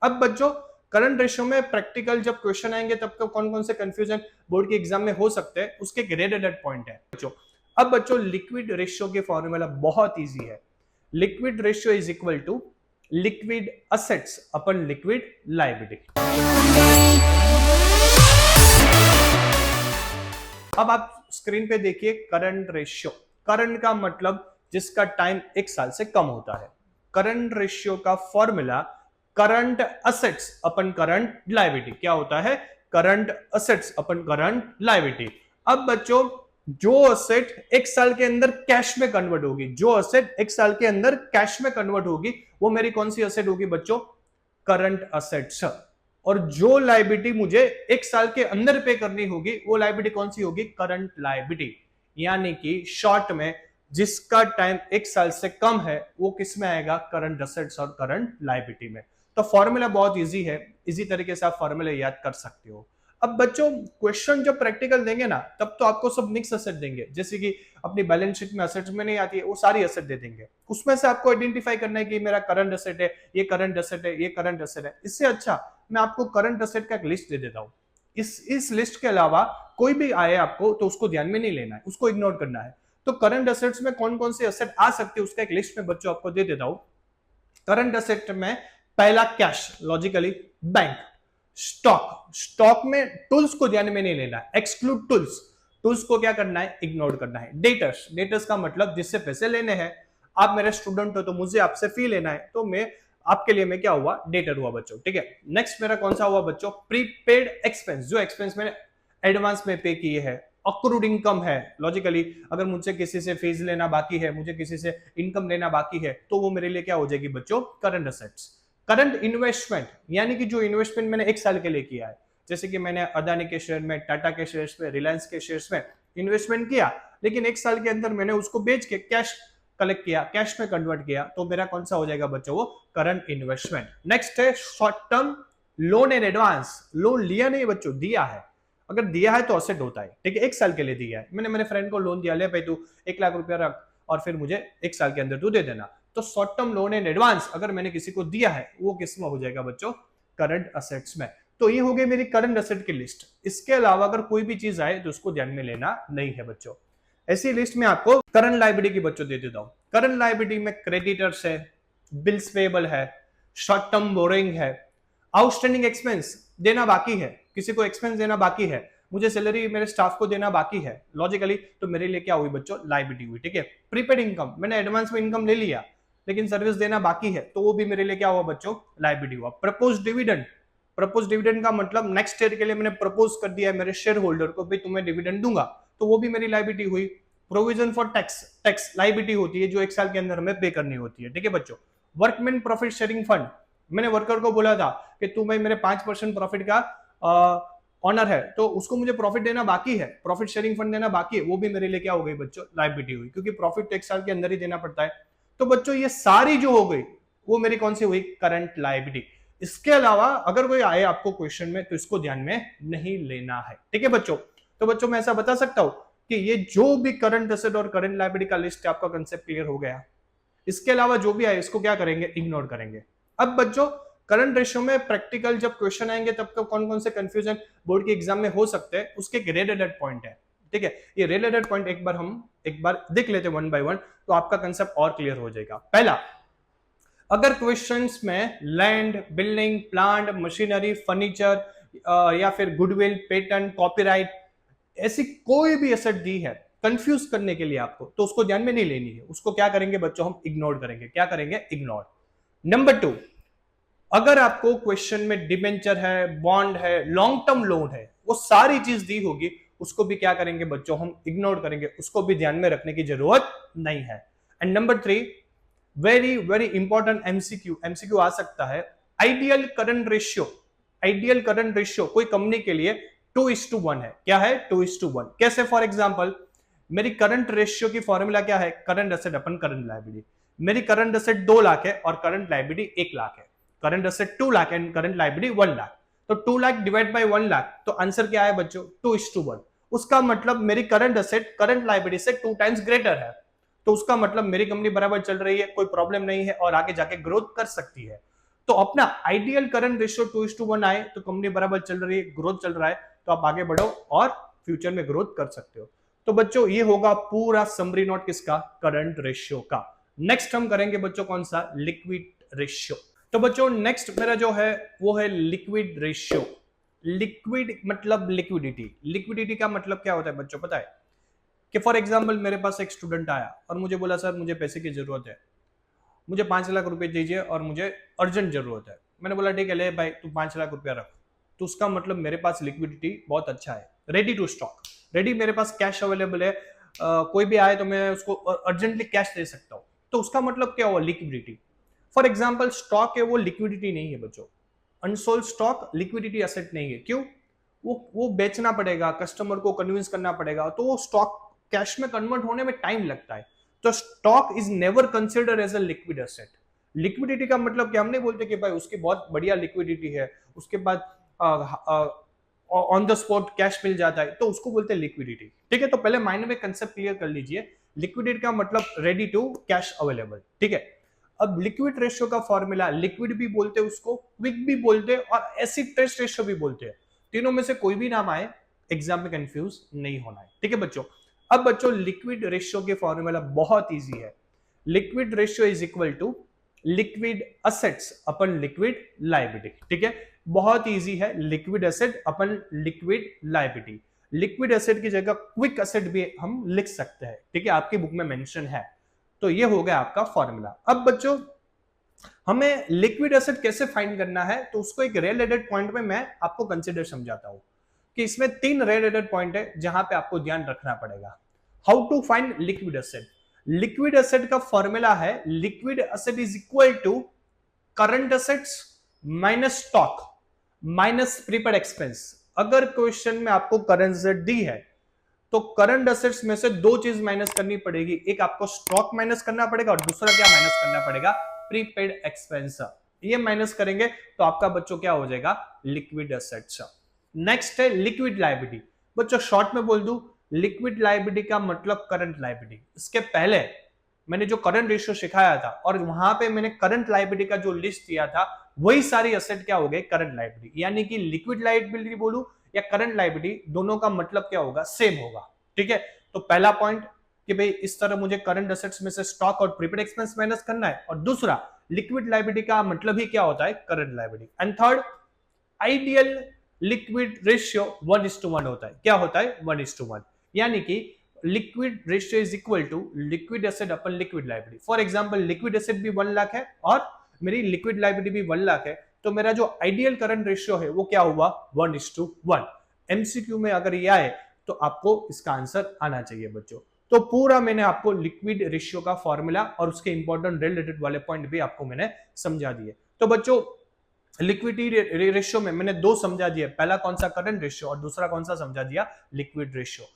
अब बच्चों current ratio में प्रैक्टिकल जब क्वेश्चन आएंगे तब कौन कौन से कंफ्यूजन बोर्ड के एग्जाम में हो सकते हैं उसके एक रेड पॉइंट है बच्चों। अब बच्चों लिक्विड रेशियो के फॉर्मूला बहुत इजी है। Liquid ratio is equal to liquid assets upon liquid liability. अब आप स्क्रीन पे देखिए करंट रेशियो। करंट का मतलब जिसका टाइम 1 साल से कम होता है। करंट रेशियो का फॉर्मूला करंट असेट्स अपन करंट लायबिलिटी। क्या होता है? करंट असेट्स अपन करंट लायबिलिटी। अब बच्चों जो असेट 1 साल के अंदर कैश में कन्वर्ट होगी, जो असेट 1 साल के अंदर कैश में कन्वर्ट होगी वो मेरी कौन सी असेट होगी बच्चों? Current assets. और जो लायबिलिटी मुझे 1 साल के अंदर पे करनी होगी वो लायबिलिटी कौन सी होगी? Current liability. यानी कि शॉर्ट में जिसका टाइम 1 साल से कम है वो किस में आएगा? करंट असेट्स और करंट लायबिलिटी में। तो फॉर्मूला बहुत इजी है, इजी तरीके से आप फॉर्मूला याद कर सकते हो। अब बच्चों क्वेश्चन जब प्रैक्टिकल देंगे ना तब तो आपको सब मिक्स असेट देंगे, जैसे कि अपनी बैलेंस शीट में असेट्स में नहीं आती है वो सारी असेट दे देंगे। उसमें से आपको आइडेंटिफाई करना है कि मेरा करंट असेट है, ये करंट असेट है, ये करंट असेट है। इससे अच्छा मैं आपको करंट असेट का एक लिस्ट दे देता हूं। इस लिस्ट के अलावा कोई भी आए आपको तो उसको ध्यान में नहीं लेना है, उसको इग्नोर करना है। तो करंट असेट्स में कौन कौन से असेट आ सकते हैं उसका एक लिस्ट में बच्चों आपको दे देता हूं। करंट असेट में पहला कैश, लॉजिकली बैंक। स्टॉक में टूल्स को ध्यान में नहीं लेना है, एक्सक्लूड टूल्स। टूल्स को क्या करना है? इग्नोर करना है। डेटर्स का मतलब जिससे पैसे लेने हैं। आप मेरे स्टूडेंट हो तो मुझे आपसे फी लेना है, तो मैं आपके लिए मैं क्या हुआ? डेटर हुआ बच्चों। ठीक है, नेक्स्ट मेरा कौन सा हुआ बच्चों? प्रीपेड एक्सपेंस, जो एक्सपेंस मैंने एडवांस में पे किए हैं। अक्रूड इनकम है, लॉजिकली अगर मुझसे किसी से फीस लेना बाकी है, मुझे किसी से इनकम लेना बाकी है तो वो मेरे लिए क्या हो जाएगी बच्चों? Current assets. करंट इन्वेस्टमेंट यानी कि जो इन्वेस्टमेंट मैंने 1 साल के लिए किया है, जैसे कि मैंने अदानी के शेयर में, टाटा के शेयर्स में, रिलायंस के शेयर्स में इन्वेस्टमेंट किया, लेकिन 1 साल के अंदर मैंने उसको बेच के कैश कलेक्ट किया, कैश में कन्वर्ट किया, तो मेरा कौन सा हो जाएगा बच्चों? वो करंट इन्वेस्टमेंट। नेक्स्ट है short term loan and advance. Loan लिया नहीं बच्चों, दिया है। अगर दिया है तो असेट होता है। ठीक है, 1 साल के लिए दिया है, मैंने मेरे फ्रेंड को लोन दिया, ले भाई तू 1 लाख रुपया रख और फिर मुझे 1 साल के अंदर तू दे देना। तो short term loan and advance अगर मैंने किसी को दिया है वो किस में हो जाएगा बच्चों? करंट असेट्स में। तो ये हो गई मेरी करंट असेट की लिस्ट। इसके अलावा अगर कोई भी चीज आए तो उसको ध्यान में लेना नहीं है बच्चों। ऐसी लिस्ट में आपको करंट लायबिलिटी की बच्चों दे देता हूं। करंट लायबिलिटी में क्रेडिटर्स है, बिल्स पेएबल है, शॉर्ट टर्म बोरिंग है, आउटस्टैंडिंग एक्सपेंस देना बाकी है, किसी को एक्सपेंस देना बाकी है, मुझे सैलरी मेरे स्टाफ को देना बाकी है, लॉजिकली तो मेरे लिए क्या हुई बच्चों? लायबिलिटी हुई। ठीक है, प्रीपेड इनकम, मैंने एडवांस में इनकम ले लिया लेकिन सर्विस देना बाकी है तो वो भी मेरे लिए क्या हुआ बच्चों? लायबिलिटी हुआ। प्रपोज डिविडेंड, प्रपोज डिविडेंड का मतलब नेक्स्ट ईयर के लिए मैंने प्रपोज कर दिया है मेरे शेयर होल्डर को, भाई तुम्हें डिविडेंड दूंगा, तो वो भी मेरी लायबिलिटी हुई। Provision for tax, tax liability होती है जो 1 साल के अंदर हमें पे करनी होती है। ठीक है बच्चों। वर्कमैन प्रॉफिट शेयरिंग फंड, मैंने वर्कर को बोला था कि तू भाई मेरे 5% प्रॉफिट का ऑनर है तो उसको मुझे प्रॉफिट देना बाकी है, प्रॉफिट शेयरिंग फंड देना बाकी है, वो भी मेरे लिए क्या हो गई बच्चों? लायबिलिटी हुई, क्योंकि प्रॉफिट तो 1 साल के अंदर ही देना पड़ता है। तो बच्चों ये सारी जो हो गई वो मेरी कौन सी हुई? Current liability. इसके अलावा अगर कोई आए आपको क्वेश्चन में तो इसको ध्यान में नहीं लेना है। ठीक है बच्चों। तो बच्चों मैं ऐसा बता सकता हूं कि ये जो भी करंट असेट और करंट लायबिलिटी का लिस्ट है आपका कंसेप्ट क्लियर हो गया। इसके अलावा जो भी आए इसको क्या करेंगे? इग्नोर करेंगे। अब बच्चों करंट रेशियो में प्रैक्टिकल जब क्वेश्चन आएंगे तब कौन कौन से कंफ्यूजन बोर्ड के एग्जाम में हो सकते हैं उसके एक रेड पॉइंट है। ठीक है, ये रेड पॉइंट एक बार देख लेते हैं वन बाय वन तो आपका कंसेप्ट और क्लियर हो जाएगा। पहला, अगर क्वेश्चंस में land, building, plant, machinery, furniture या फिर गुडविल, पेटेंट, कॉपीराइट ऐसी कोई भी एसेट दी है कंफ्यूज करने के लिए आपको, तो उसको ध्यान में नहीं लेनी है, उसको क्या करेंगे बच्चों? हम इग्नोर करेंगे। क्या करेंगे? इग्नोर। नंबर 2, अगर आपको क्वेश्चन में डिबेंचर है, बॉन्ड है, लॉन्ग टर्म लोन है, वो सारी चीज दी होगी, उसको भी क्या करेंगे बच्चों? हम इग्नोर करेंगे, उसको भी ध्यान में रखने की जरूरत नहीं है। And number 3, very very important MCQ आ सकता है। आइडियल करंट रेशियो कोई कंपनी के लिए 2:1 है। क्या है? 2:1। कैसे? फॉर एग्जांपल मेरी करंट रेशियो की फॉर्मूला क्या है? Current asset upon current liability. मेरी करंट असेट 2 लाख है और करंट लायबिलिटी 1 लाख है। Current asset 2 lakh and current liability 1 lakh, तो 2 लाख डिवाइड बाय 1 लाख, तो आंसर क्या है बच्चों? 2:1। उसका मतलब मेरी करंट असेट करंट लायबिलिटी से 2 टाइम्स ग्रेटर है, तो उसका मतलब मेरी कंपनी बराबर चल रही है, कोई प्रॉब्लम नहीं है और आगे जाके ग्रोथ कर सकती है। तो तो अपना आइडियल करंट रेशियो 2:1 आए तो कंपनी बराबर चल रही है, ग्रोथ चल रहा है, तो आप आगे बढ़ो और फ्यूचर में ग्रोथ कर सकते हो। तो बच्चों ये होगा पूरा समरी नोट किसका, करंट रेशियो का। नेक्स्ट हम करेंगे बच्चों कौन सा, लिक्विड रेशियो। तो बच्चों नेक्स्ट मेरा जो है वो है लिक्विड रेशियो। लिक्विड मतलब लिक्विडिटी। लिक्विडिटी का मतलब क्या होता है बच्चों, पता है कि फॉर एग्जाम्पल मेरे पास एक स्टूडेंट आया और मुझे बोला सर मुझे पैसे की जरूरत है, मुझे 5 लाख रुपए दीजिए और मुझे अर्जेंट जरूरत है। मैंने बोला ठीक है ले भाई तू 5 लाख रुपया रख। तो उसका मतलब मेरे पास लिक्विडिटी बहुत अच्छा है, रेडी टू स्टॉक, रेडी, मेरे पास कैश अवेलेबल है, कोई भी आए तो मैं उसको अर्जेंटली कैश दे सकता हूँ। तो उसका मतलब क्या हुआ, लिक्विडिटी। फॉर एग्जाम्पल स्टॉक है वो लिक्विडिटी नहीं है बच्चों, अनसोल्ड स्टॉक लिक्विडिटी एसेट नहीं है। क्यों, वो बेचना पड़ेगा, कस्टमर को कन्विंस करना पड़ेगा, तो वो स्टॉक कैश में कन्वर्ट होने में टाइम लगता है। तो stock is never considered as a liquid asset. Liquidity का मतलब क्या, हम नहीं बोलते कि भाई उसकी बहुत बढ़िया लिक्विडिटी है, उसके बाद ऑन द स्पॉट कैश मिल जाता है, तो उसको बोलते हैं लिक्विडिटी। ठीक है, तो पहले माइंड में कंसेप्ट क्लियर कर लीजिए। लिक्विडिटी का मतलब रेडी टू कैश अवेलेबल। ठीक है, अब लिक्विड रेशियो का फॉर्मूला, लिक्विड भी बोलते हैं उसको, क्विक भी बोलते हैं और एसिड टेस्ट रेशियो भी बोलते हैं। तीनों में से कोई भी नाम आए एग्जाम में कंफ्यूज नहीं होना है। ठीक है बच्चों, अब बच्चों लिक्विड रेशियो के फॉर्मूला बहुत इजी है। Liquid ratio is equal to liquid assets upon liquid liability. ठीक है, बहुत इजी है, liquid asset upon liquid liability. Liquid asset की जगह क्विक एसेट भी हम लिख सकते हैं। ठीक है, आपकी बुक में मेंशन है। तो ये हो गया आपका फॉर्मूला। अब बच्चों हमें लिक्विड एसेट कैसे फाइंड करना है, तो उसको एक रिलेटेड पॉइंट में मैं आपको कंसीडर समझाता हूं कि इसमें 3 रिलेटेड पॉइंट है जहां पे आपको ध्यान रखना पड़ेगा। How to find liquid asset. Liquid asset का फॉर्मूला है liquid asset is equal to current assets minus stock minus prepaid expense. अगर क्वेश्चन में आपको करंट एसेट दी है तो करंट एसेट्स में से 2 चीज माइनस करनी पड़ेगी, एक आपको स्टॉक माइनस करना पड़ेगा और दूसरा क्या माइनस करना पड़ेगा, प्रीपेड एक्सपेंस। ये माइनस करेंगे तो आपका बच्चों क्या हो जाएगा, लिक्विड एसेट्स। नेक्स्ट है लिक्विड लायबिलिटी। बच्चों शॉर्ट में बोल दूं, लिक्विड लायबिलिटी का मतलब करंट लायबिलिटी। इसके पहले मैंने जो करंट रेशियो सिखाया था और वहां पे मैंने करंट लायबिलिटी का जो लिस्ट दिया था, वही सारी एसेट क्या हो गए, करंट लायबिलिटी। यानी कि लिक्विड लायबिलिटी बोलूं या करंट लायबिलिटी, दोनों का मतलब क्या होगा, सेम होगा। ठीक है, तो पहला पॉइंट कि भाई इस तरह मुझे करंट एसेट्स में से स्टॉक और प्रीपेड एक्सपेंस माइनस करना है, और दूसरा लिक्विड लायबिलिटी का मतलब ही क्या होता है, current liability. And third, ideal liquid ratio 1:1 होता है। क्या होता है, 1:1, यानी कि liquid ratio is equal to liquid asset upon liquid liability. For example liquid asset भी 1 लाख है और मेरी लिक्विड लायबिलिटी भी 1 लाख है, तो मेरा जो आइडियल करंट रेशियो है वो क्या हुआ, 1:1। एमसीक्यू में अगर ये आए तो आपको इसका आंसर आना चाहिए बच्चों। तो पूरा मैंने आपको लिक्विड रेशियो का फॉर्मूला और उसके इंपॉर्टेंट रिलेटेड वाले पॉइंट भी आपको मैंने समझा दिए। तो बच्चों लिक्विडिटी रेशियो में मैंने 2 समझा दिया, पहला कौन सा, करंट रेशियो, और दूसरा कौन सा समझा दिया, लिक्विड रेशियो।